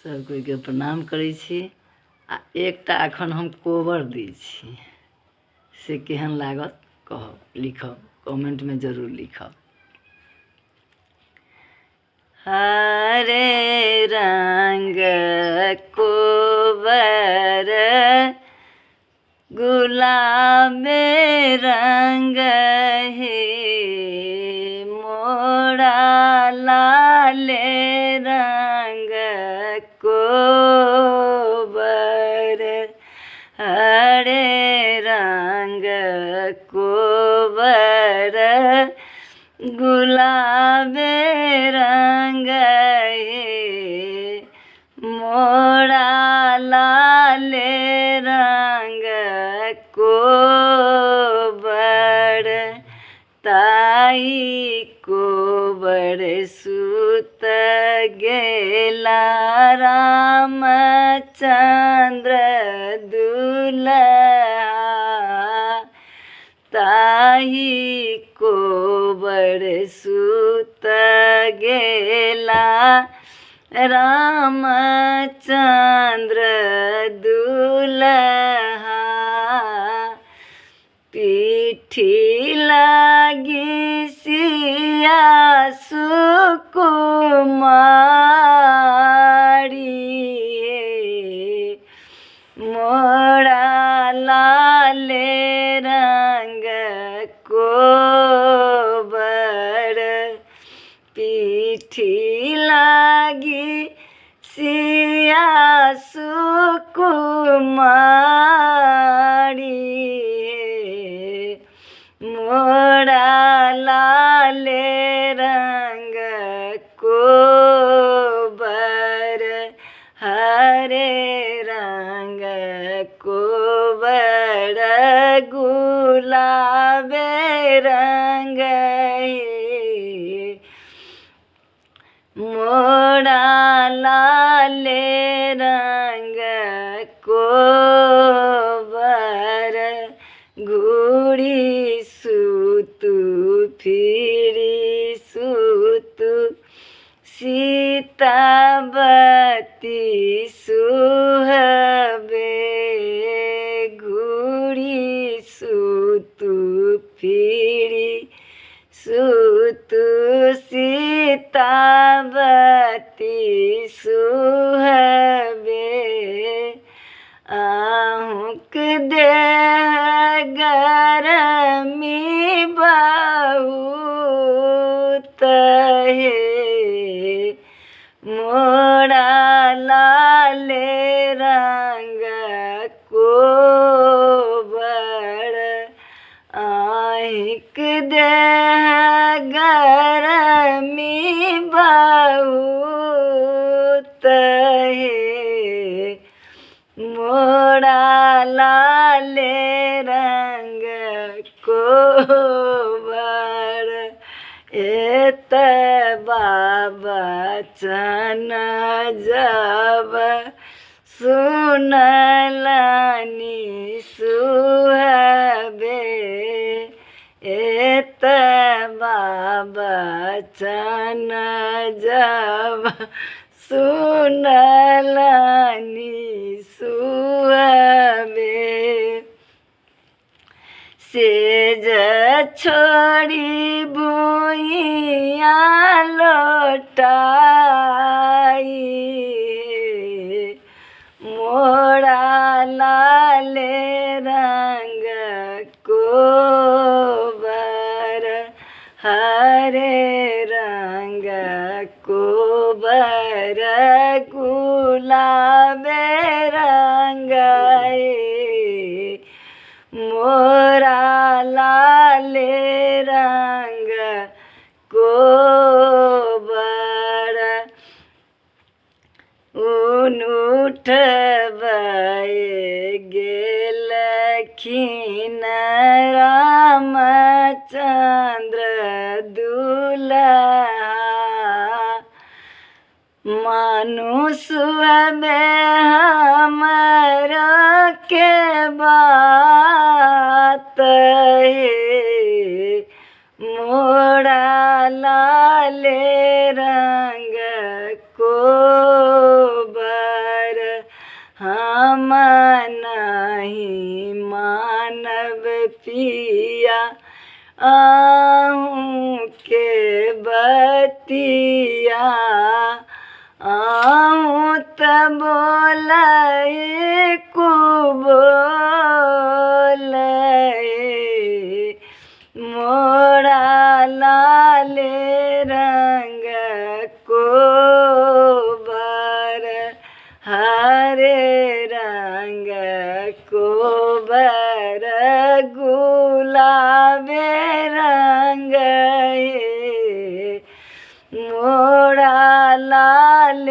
सब कोई के प्रणाम करै छी। आ एकटा एखन हम कोबर दै छी, से केहन लागत कहब, लिखब, कमेंट में जरूर लिखब। हरे रंग कोबर गुलाबे रंग हे, मोरा लाले रंग कोबर। हरे रंग कोबर गुलाबे रंग हे, मोरा लाले रंग कोबर। ताई कोबर सुत गेला रामचंद्र दुल्हा। ताई कोबर सुत गेला रामचंद्र दुल्हा। पीठी लागी सिया सुकुमारी, मोरा लाले रंग कोबर। पीठी लागी सिया सुकुमारी, मोरा लाले रंग कोबर। हरे रंग कोबर गुलाबे रंग हे, मोरा लाले रंग कोबर। घूड़ी सुतु फिरी सुतु सीतावती सुहबे। घूड़ी सुतु फिरी सुतु सीतावती सुहबे। आहुक देह गरमी बहुत हे, मोरा लाले रंग कोबर। आहिक देह गरमी बहुत हे, मोरा लाले रंग कोबर। एत बाबा चन जब सुनलनी सुहबे। एत बाबा चन जब सुनलनी सुहबे। सेज छोड़ी भुइया लोटाई, मोरा लाले रंग कोबर। हरे रंग कोबर गुलाबे रंग हे, मोरा लाले रंग कोबर। ऊन उठबै गेलखिन रामचंद्र दुल्हा। मानुषवा में हमरा के बात है, मोरा लाले रंग कोबर। बोलाए को बोलाए मोरा लाल रंग को बर हरे रंग को बर गुलाबे रंग मोरा लाल